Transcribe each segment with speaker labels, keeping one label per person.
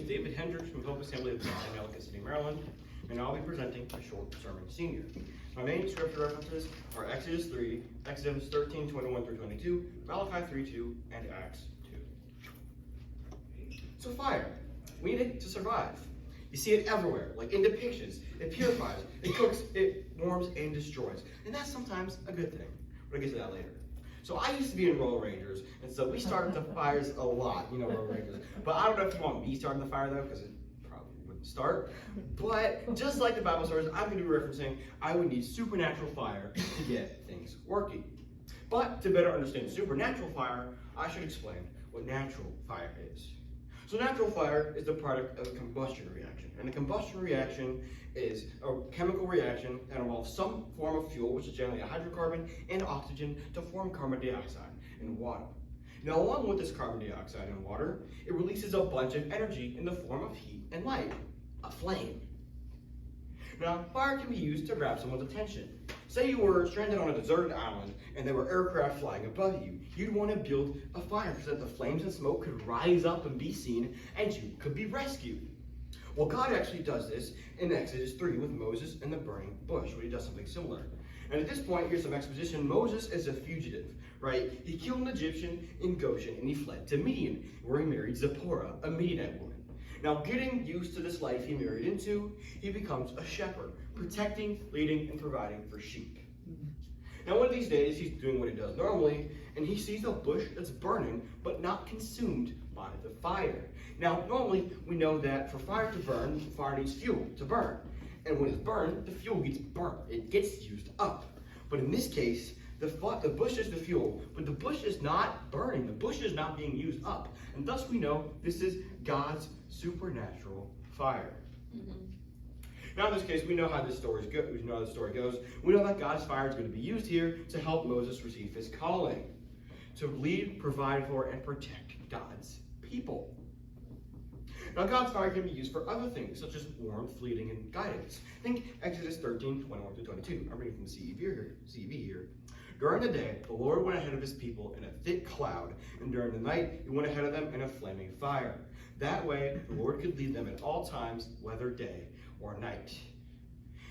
Speaker 1: is David Hendricks from Hope Assembly of God in Ellicott City, Maryland, and I'll be presenting a short sermon senior. My main scripture references are Exodus 3, Exodus 13, 21 through 22, Malachi 3:2, and Acts 2. So fire, we need it to survive. You see it everywhere, like in depictions. It purifies, it cooks, it warms, and destroys. And that's sometimes a good thing. We'll get to that later. So I used to be in Royal Rangers, and so we started the fires a lot, Royal Rangers. But I don't know if you want me starting the fire though, because it probably wouldn't start. But just like the Bible stories I'm going to be referencing, I would need supernatural fire to get things working. But to better understand supernatural fire, I should explain what natural fire is. So natural fire is the product of a combustion reaction. And a combustion reaction is a chemical reaction that involves some form of fuel, which is generally a hydrocarbon and oxygen, to form carbon dioxide and water. Now, along with this carbon dioxide and water, it releases a bunch of energy in the form of heat and light, a flame. Now, fire can be used to grab someone's attention. Say you were stranded on a deserted island and there were aircraft flying above you. You'd want to build a fire so that the flames and smoke could rise up and be seen and you could be rescued. Well, God actually does this in Exodus 3 with Moses and the burning bush, where he does something similar. And at this point, here's some exposition. Moses is a fugitive, right? He killed an Egyptian in Goshen and he fled to Midian, where he married Zipporah, a Midianite woman. Now, getting used to this life he married into, he becomes a shepherd, protecting, leading, and providing for sheep. Now, one of these days, he's doing what he does normally, and he sees a bush that's burning, but not consumed by the fire. Now, normally, we know that for fire to burn, fire needs fuel to burn. And when it's burned, the fuel gets burnt. It gets used up. But in this case, the bush is the fuel, but the bush is not burning. The bush is not being used up. And thus we know this is God's supernatural fire. Now in this case, we know how this story goes. We know that God's fire is going to be used here to help Moses receive his calling, to lead, provide for, and protect God's people. Now God's fire can be used for other things, such as warmth, leading, and guidance. Think Exodus 13, 21 through 22. I'm reading from the CEV here. During the day, the Lord went ahead of his people in a thick cloud, and during the night, he went ahead of them in a flaming fire. That way, the Lord could lead them at all times, whether day or night.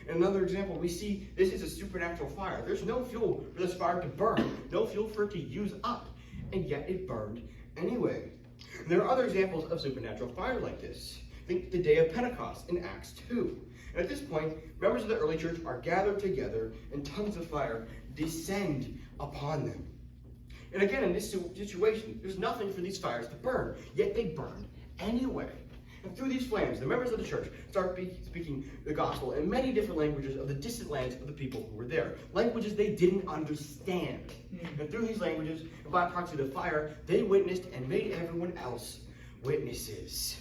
Speaker 1: In another example, we see this is a supernatural fire. There's no fuel for this fire to burn, no fuel for it to use up, and yet it burned anyway. And there are other examples of supernatural fire like this. Think the day of Pentecost in Acts 2. And at this point, members of the early church are gathered together and tongues of fire descend upon them. And again, in this situation, there's nothing for these fires to burn, yet they burn anyway. And through these flames, the members of the church start speaking the gospel in many different languages of the distant lands of the people who were there. Languages they didn't understand. And through these languages, and by proxy of the fire, they witnessed and made everyone else witnesses.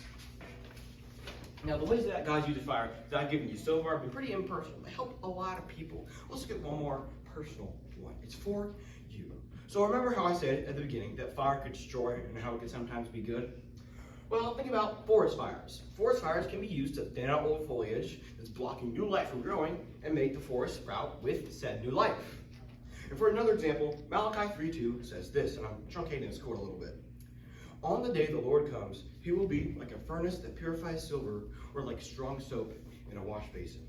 Speaker 1: Now, the ways that God uses fire that I've given you so far have been pretty impersonal. They help a lot of people. Let's get one more personal one. It's for you. So remember how I said at the beginning that fire could destroy and how it could sometimes be good? Well, think about forest fires. Forest fires can be used to thin out old foliage that's blocking new life from growing and make the forest sprout with said new life. And for another example, Malachi 3:2 says this, and I'm truncating this quote a little bit. On the day the Lord comes, he will be like a furnace that purifies silver, or like strong soap in a wash basin.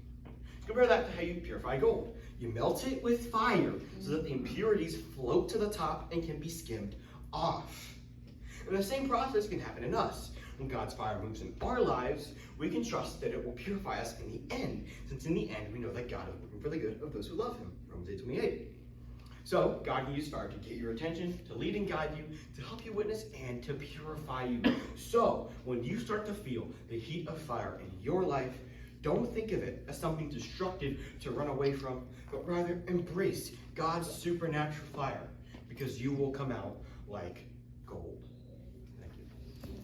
Speaker 1: Compare that to how you purify gold. You melt it with fire so that the impurities float to the top and can be skimmed off. And the same process can happen in us. When God's fire moves in our lives, we can trust that it will purify us in the end, since in the end we know that God is working for the good of those who love him. Romans 8:28. So God can use fire to get your attention, to lead and guide you, to help you witness, and to purify you. So when you start to feel the heat of fire in your life, don't think of it as something destructive to run away from, but rather embrace God's supernatural fire, because you will come out like gold.